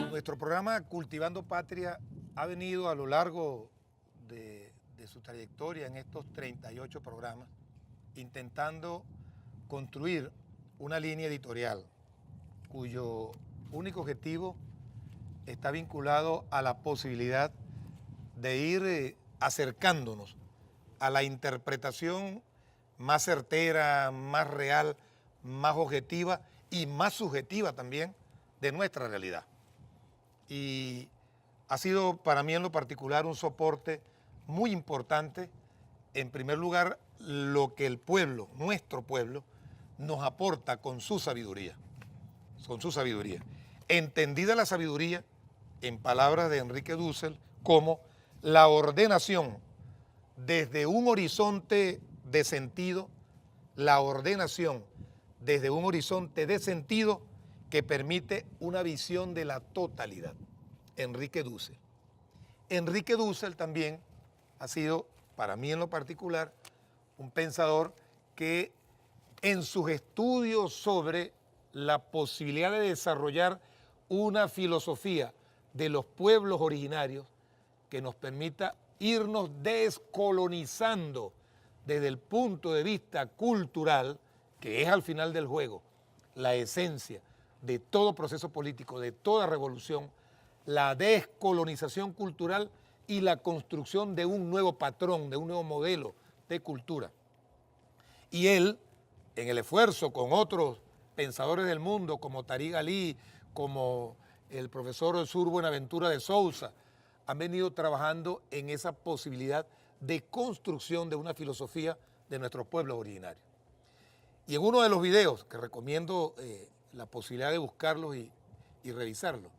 Nuestro programa Cultivando Patria ha venido a lo largo de su trayectoria en estos 38 programas intentando construir una línea editorial cuyo único objetivo está vinculado a la posibilidad de ir acercándonos a la interpretación más certera, más real, más objetiva y más subjetiva también de nuestra realidad. Y ha sido para mí en lo particular un soporte muy importante, en primer lugar, lo que el pueblo, nuestro pueblo, nos aporta con su sabiduría. Entendida la sabiduría, en palabras de Enrique Dussel, como la ordenación desde un horizonte de sentido, la ordenación desde un horizonte de sentido que permite una visión de la totalidad. Enrique Dussel. Enrique Dussel también ha sido, para mí en lo particular, un pensador que en sus estudios sobre la posibilidad de desarrollar una filosofía de los pueblos originarios que nos permita irnos descolonizando desde el punto de vista cultural, que es al final del juego la esencia de todo proceso político, de toda revolución, la descolonización cultural y la construcción de un nuevo patrón, de un nuevo modelo de cultura. Y él, en el esfuerzo con otros pensadores del mundo, como Tariq Ali, como el profesor Sur Buenaventura de Sousa, han venido trabajando en esa posibilidad de construcción de una filosofía de nuestros pueblos originarios. Y en uno de los videos, que recomiendo la posibilidad de buscarlos y revisarlos,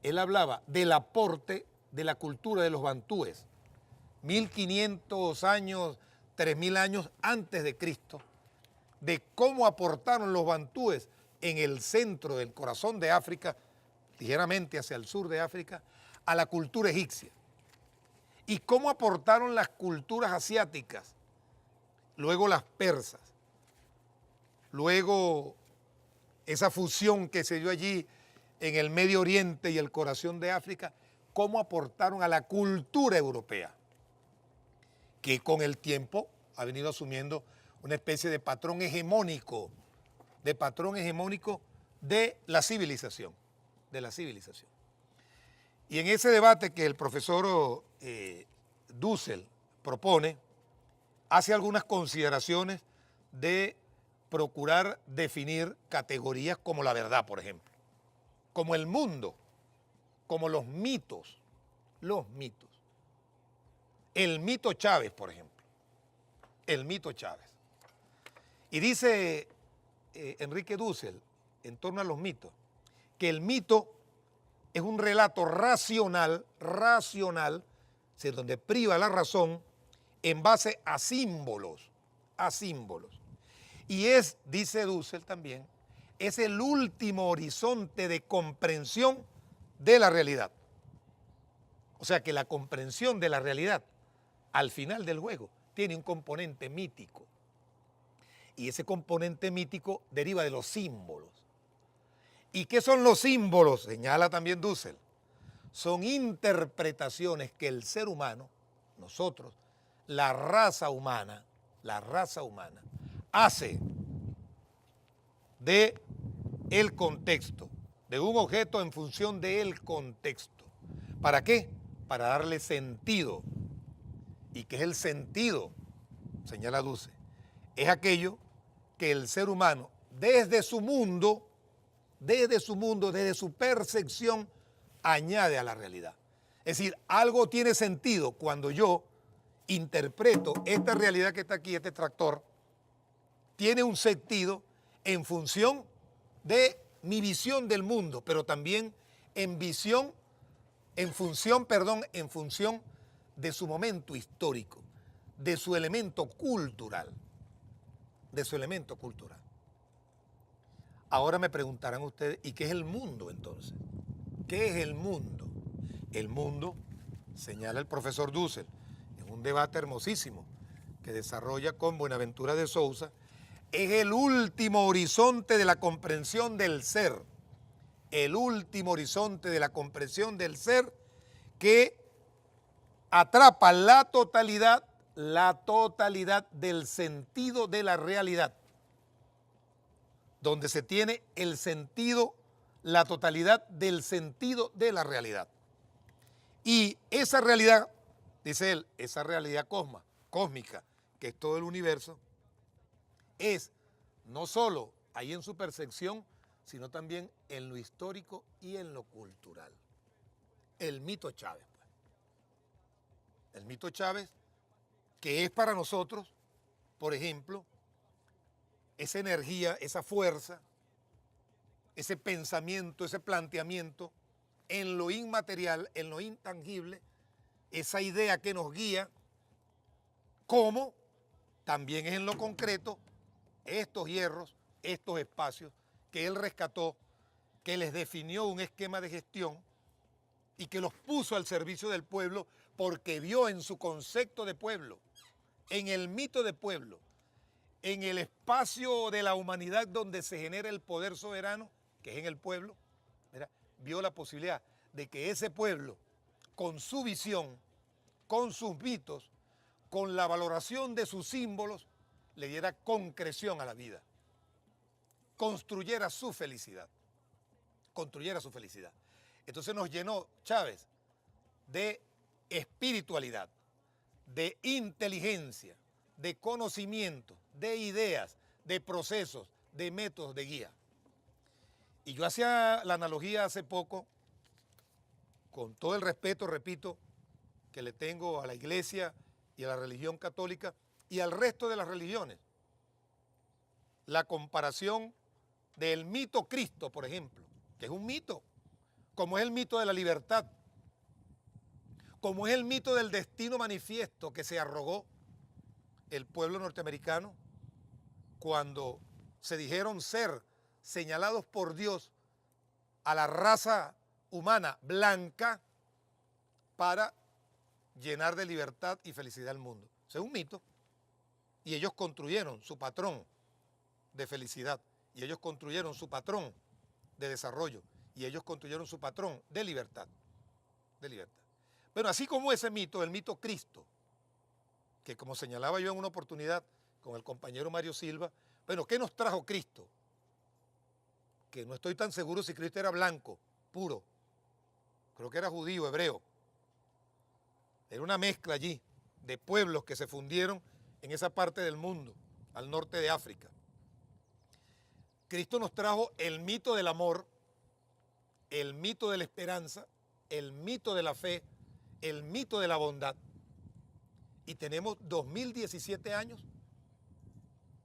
él hablaba del aporte de la cultura de los bantúes, 1500 años, 3000 años antes de Cristo, de cómo aportaron los bantúes en el centro del corazón de África, ligeramente hacia el sur de África, a la cultura egipcia. Y cómo aportaron las culturas asiáticas, luego las persas, luego esa fusión que se dio allí en el Medio Oriente y el corazón de África, cómo aportaron a la cultura europea, que con el tiempo ha venido asumiendo una especie de patrón hegemónico, de la civilización, Y en ese debate que el profesor Dussel propone, hace algunas consideraciones de procurar definir categorías como la verdad, por ejemplo, como el mundo, como los mitos. El mito Chávez, por ejemplo, el mito Chávez. Y dice Enrique Dussel, en torno a los mitos, que el mito es un relato racional, donde priva la razón en base a símbolos. Y es, dice Dussel también, es el último horizonte de comprensión de la realidad. O sea que la comprensión de la realidad, al final del juego, tiene un componente mítico. Y ese componente mítico deriva de los símbolos. ¿Y qué son los símbolos? Señala también Dussel. Son interpretaciones que el ser humano, nosotros, la raza humana, hace de el contexto, de un objeto en función del contexto. ¿Para qué? Para darle sentido. ¿Y qué es el sentido? Señala Dussel. Es aquello que el ser humano, desde su mundo, desde su percepción, añade a la realidad. Es decir, algo tiene sentido cuando yo interpreto esta realidad que está aquí, este tractor, tiene un sentido en función de mi visión del mundo, pero también en función de su momento histórico, de su elemento cultural. Ahora me preguntarán ustedes, ¿y qué es el mundo entonces? ¿Qué es el mundo? El mundo, señala el profesor Dussel, en un debate hermosísimo que desarrolla con Buenaventura de Sousa, es el último horizonte de la comprensión del ser, el último horizonte de la comprensión del ser que atrapa la totalidad del sentido de la realidad, donde se tiene el sentido, la totalidad del sentido de la realidad. Y esa realidad, dice él, esa realidad cósmica, que es todo el universo, es no solo ahí en su percepción, sino también en lo histórico y en lo cultural. El mito Chávez, pues. El mito Chávez, que es para nosotros, por ejemplo, esa energía, esa fuerza, ese pensamiento, ese planteamiento en lo inmaterial, en lo intangible, esa idea que nos guía, como también es en lo concreto estos hierros, estos espacios que él rescató, que les definió un esquema de gestión y que los puso al servicio del pueblo porque vio en su concepto de pueblo, en el mito de pueblo, en el espacio de la humanidad donde se genera el poder soberano, que es en el pueblo, mira, vio la posibilidad de que ese pueblo, con su visión, con sus mitos, con la valoración de sus símbolos, le diera concreción a la vida, construyera su felicidad. Entonces nos llenó Chávez de espiritualidad, de inteligencia, de conocimiento, de ideas, de procesos, de métodos, de guía. Y yo hacía la analogía hace poco, con todo el respeto, repito, que le tengo a la iglesia y a la religión católica y al resto de las religiones. La comparación del mito Cristo, por ejemplo, que es un mito, como es el mito de la libertad, como es el mito del destino manifiesto que se arrogó el pueblo norteamericano cuando se dijeron ser señalados por Dios a la raza humana blanca para llenar de libertad y felicidad al mundo. Eso es un mito. Y ellos construyeron su patrón de felicidad, y ellos construyeron su patrón de desarrollo, y ellos construyeron su patrón de libertad. Bueno, así como ese mito, el mito Cristo, que como señalaba yo en una oportunidad con el compañero Mario Silva, bueno, ¿qué nos trajo Cristo? Que no estoy tan seguro si Cristo era blanco, puro, creo que era judío, hebreo. Era una mezcla allí de pueblos que se fundieron en esa parte del mundo, al norte de África. Cristo nos trajo el mito del amor, el mito de la esperanza, el mito de la fe, el mito de la bondad. Y tenemos 2017 años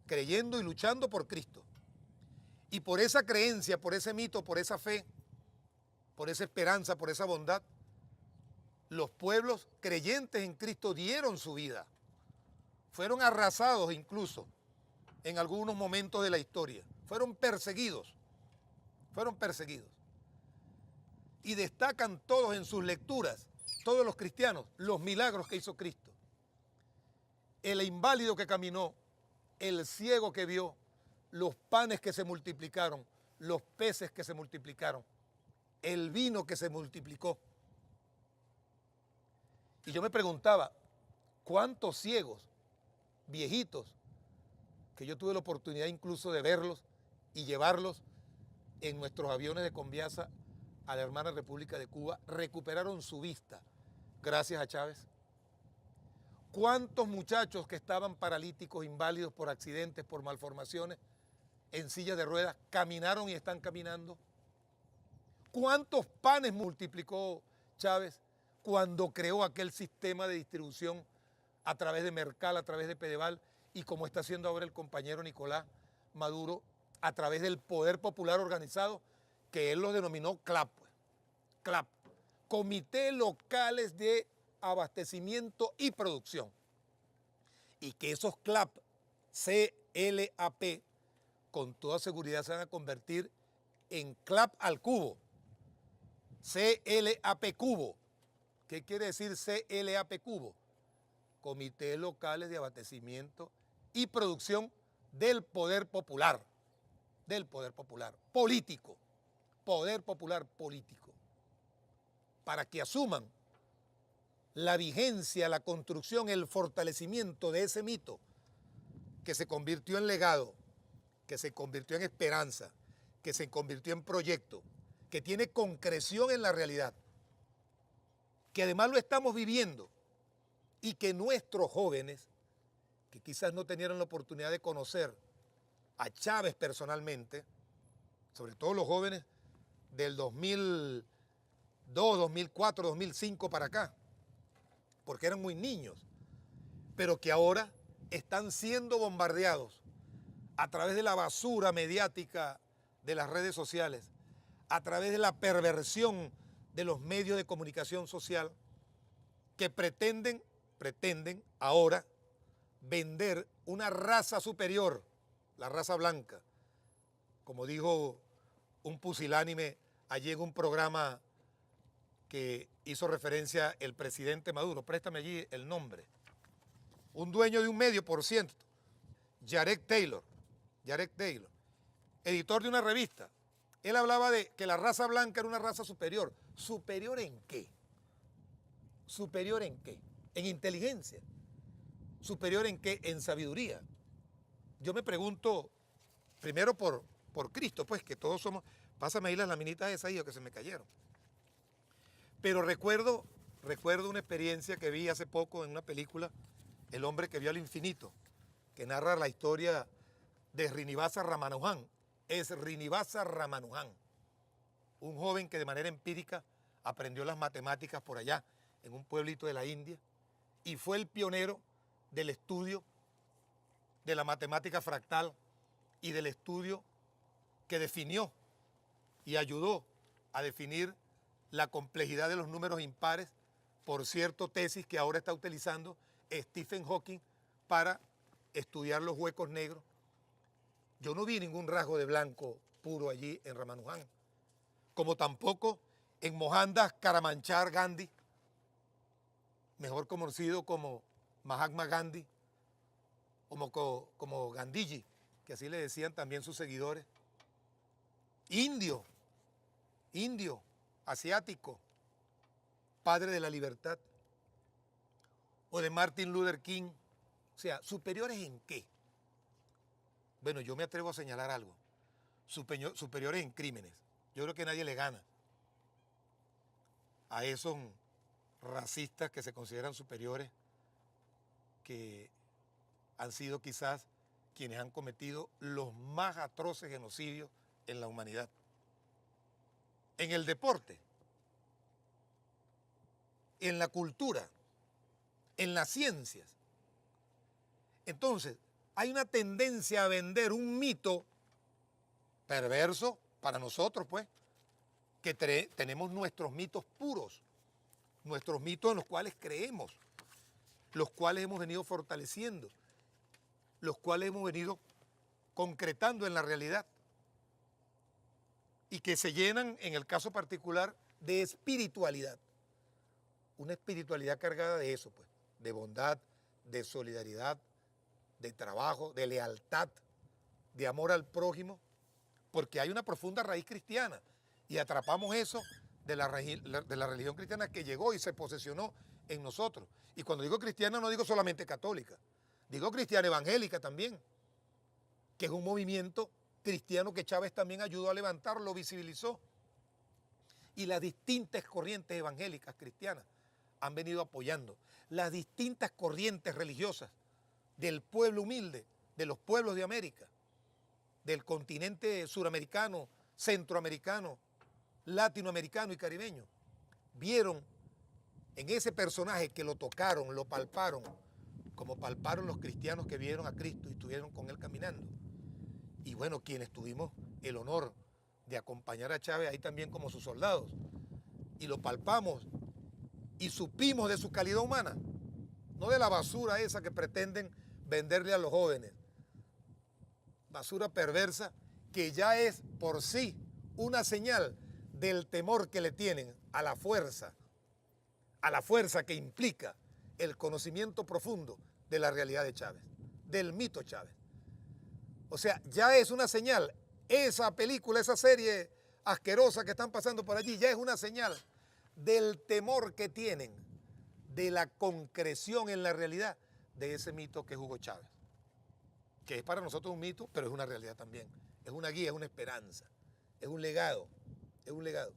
creyendo y luchando por Cristo. Y por esa creencia, por ese mito, por esa fe, por esa esperanza, por esa bondad, los pueblos creyentes en Cristo dieron su vida. Fueron arrasados incluso en algunos momentos de la historia. Fueron perseguidos. Y destacan todos en sus lecturas, todos los cristianos, los milagros que hizo Cristo. El inválido que caminó, el ciego que vio, los panes que se multiplicaron, los peces que se multiplicaron, el vino que se multiplicó. Y yo me preguntaba, ¿cuántos ciegos, viejitos, que yo tuve la oportunidad incluso de verlos y llevarlos en nuestros aviones de Conviasa a la hermana República de Cuba, recuperaron su vista gracias a Chávez? ¿Cuántos muchachos que estaban paralíticos, inválidos por accidentes, por malformaciones, en sillas de ruedas, caminaron y están caminando? ¿Cuántos panes multiplicó Chávez cuando creó aquel sistema de distribución a través de Mercal, a través de Pedeval, y como está haciendo ahora el compañero Nicolás Maduro, a través del Poder Popular Organizado, que él lo denominó CLAP, Comités Locales de Abastecimiento y Producción? Y que esos CLAP, CLAP, con toda seguridad se van a convertir en CLAP al cubo, CLAP cubo. ¿Qué quiere decir CLAP cubo? Comités Locales de Abastecimiento y Producción del poder popular, político, poder popular político, para que asuman la vigencia, la construcción, el fortalecimiento de ese mito que se convirtió en legado, que se convirtió en esperanza, que se convirtió en proyecto, que tiene concreción en la realidad, que además lo estamos viviendo y que nuestros jóvenes, que quizás no tenieron la oportunidad de conocer a Chávez personalmente, sobre todo los jóvenes del 2002, 2004, 2005 para acá, porque eran muy niños, pero que ahora están siendo bombardeados a través de la basura mediática de las redes sociales, a través de la perversión de los medios de comunicación social, que pretenden ahora vender una raza superior, la raza blanca, como dijo un pusilánime allí en un programa que hizo referencia el presidente Maduro. Préstame allí el nombre. Un dueño de un medio, por cierto, Yarek Taylor, editor de una revista. Él hablaba de que la raza blanca era una raza superior. ¿Superior en qué? ¿Superior en qué? En inteligencia. ¿Superior en qué? En sabiduría. Yo me pregunto, primero por Cristo, pues que todos somos... Pásame ahí las laminitas esas ahí que se me cayeron. Pero recuerdo una experiencia que vi hace poco en una película, El hombre que vio al infinito, que narra la historia de Srinivasa Ramanujan. Es Srinivasa Ramanujan, un joven que de manera empírica aprendió las matemáticas por allá, en un pueblito de la India, y fue el pionero del estudio de la matemática fractal y del estudio que definió y ayudó a definir la complejidad de los números impares, por cierto, tesis que ahora está utilizando Stephen Hawking para estudiar los huecos negros. Yo no vi ningún rasgo de blanco puro allí en Ramanujan, como tampoco en Mohandas Karamanchar Gandhi, mejor conocido como Mahatma Gandhi, como Gandhiji, que así le decían también sus seguidores. Indio, asiático, padre de la libertad. O de Martin Luther King. O sea, ¿superiores en qué? Bueno, yo me atrevo a señalar algo. Superiores en crímenes. Yo creo que nadie le gana a esos racistas que se consideran superiores, que han sido quizás quienes han cometido los más atroces genocidios en la humanidad. En el deporte, en la cultura, en las ciencias. Entonces, hay una tendencia a vender un mito perverso para nosotros, pues, que tenemos nuestros mitos puros, nuestros mitos en los cuales creemos, los cuales hemos venido fortaleciendo, los cuales hemos venido concretando en la realidad y que se llenan, en el caso particular, de espiritualidad. Una espiritualidad cargada de eso, pues, de bondad, de solidaridad, de trabajo, de lealtad, de amor al prójimo, porque hay una profunda raíz cristiana y atrapamos eso de la religión cristiana que llegó y se posesionó en nosotros. Y cuando digo cristiana no digo solamente católica, digo cristiana evangélica también, que es un movimiento cristiano que Chávez también ayudó a levantar, lo visibilizó. Y las distintas corrientes evangélicas cristianas han venido apoyando. Las distintas corrientes religiosas del pueblo humilde, de los pueblos de América, del continente suramericano, centroamericano, latinoamericano y caribeño, vieron en ese personaje que lo tocaron, lo palparon, como palparon los cristianos que vieron a Cristo y estuvieron con él caminando. Y bueno, quienes tuvimos el honor de acompañar a Chávez ahí también como sus soldados, y lo palpamos y supimos de su calidad humana, no de la basura esa que pretenden venderle a los jóvenes, basura perversa que ya es por sí una señal del temor que le tienen a la fuerza que implica el conocimiento profundo de la realidad de Chávez, del mito Chávez. O sea, ya es una señal. Esa película, esa serie asquerosa que están pasando por allí, ya es una señal del temor que tienen de la concreción en la realidad de ese mito que es Hugo Chávez. Que es para nosotros un mito, pero es una realidad también. Es una guía, es una esperanza, es un legado, es un legado.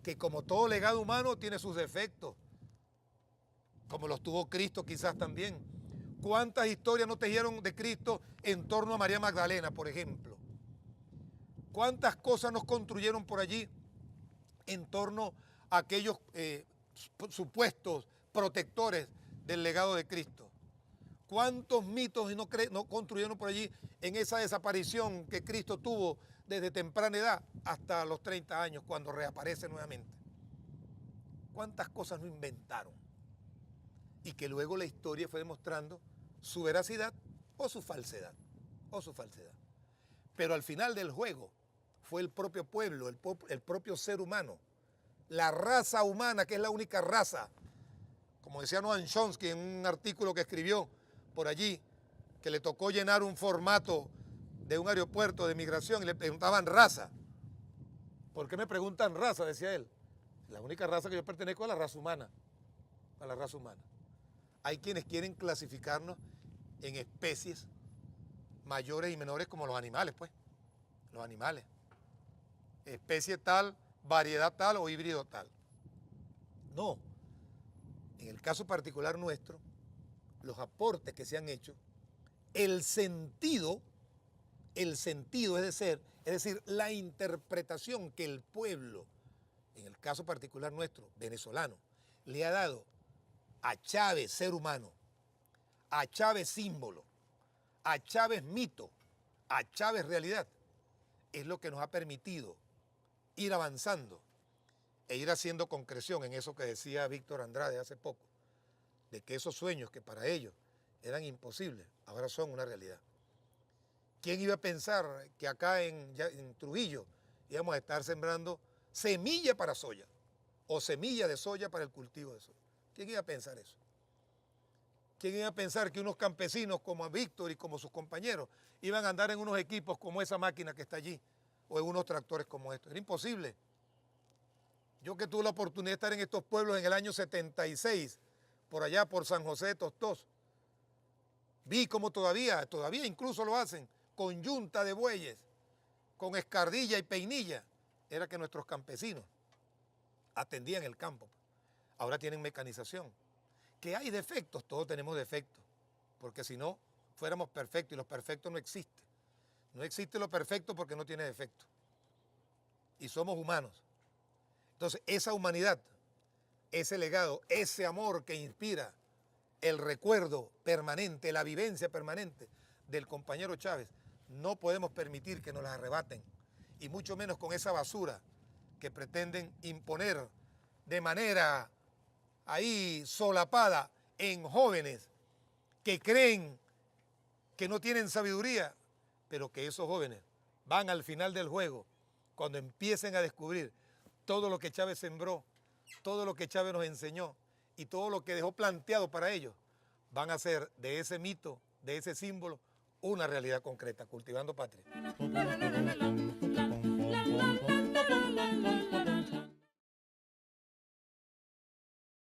Que como todo legado humano tiene sus defectos, como los tuvo Cristo quizás también. ¿Cuántas historias no tejieron de Cristo en torno a María Magdalena, por ejemplo? ¿Cuántas cosas nos construyeron por allí en torno a aquellos supuestos protectores del legado de Cristo? ¿Cuántos mitos no construyeron por allí en esa desaparición que Cristo tuvo desde temprana edad hasta los 30 años, cuando reaparece nuevamente? ¿Cuántas cosas no inventaron? Y que luego la historia fue demostrando su veracidad o su falsedad, Pero al final del juego fue el propio pueblo, el propio ser humano, la raza humana, que es la única raza, como decía Noam Chomsky en un artículo que escribió por allí, que le tocó llenar un formato de un aeropuerto de migración y le preguntaban raza. ¿Por qué me preguntan raza?, decía él. La única raza que yo pertenezco es a la raza humana, Hay quienes quieren clasificarnos en especies mayores y menores como los animales, pues. Los animales. Especie tal, variedad tal o híbrido tal. No. En el caso particular nuestro, los aportes que se han hecho, el sentido, es decir, la interpretación que el pueblo, en el caso particular nuestro, venezolano, le ha dado a Chávez ser humano, a Chávez símbolo, a Chávez mito, a Chávez realidad, es lo que nos ha permitido ir avanzando e ir haciendo concreción en eso que decía Víctor Andrade hace poco, de que esos sueños que para ellos eran imposibles, ahora son una realidad. ¿Quién iba a pensar que acá en Trujillo íbamos a estar sembrando semilla para soya o semilla de soya para el cultivo de soya? ¿Quién iba a pensar eso? ¿Quién iba a pensar que unos campesinos como Víctor y como sus compañeros iban a andar en unos equipos como esa máquina que está allí o en unos tractores como estos? Era imposible. Yo que tuve la oportunidad de estar en estos pueblos en el año 76, por allá por San José de Tostós, vi cómo todavía incluso lo hacen, con yunta de bueyes, con escardilla y peinilla. Era que nuestros campesinos atendían el campo. Ahora tienen mecanización. ¿Que hay defectos? Todos tenemos defectos, porque si no, fuéramos perfectos, y los perfectos no existen. No existe lo perfecto porque no tiene defecto. Y somos humanos. Entonces, esa humanidad, ese legado, ese amor que inspira el recuerdo permanente, la vivencia permanente del compañero Chávez, no podemos permitir que nos la arrebaten, y mucho menos con esa basura que pretenden imponer de manera ahí solapada en jóvenes que creen que no tienen sabiduría, pero que esos jóvenes van al final del juego, cuando empiecen a descubrir todo lo que Chávez sembró, todo lo que Chávez nos enseñó y todo lo que dejó planteado para ellos, van a hacer de ese mito, de ese símbolo, una realidad concreta, cultivando patria.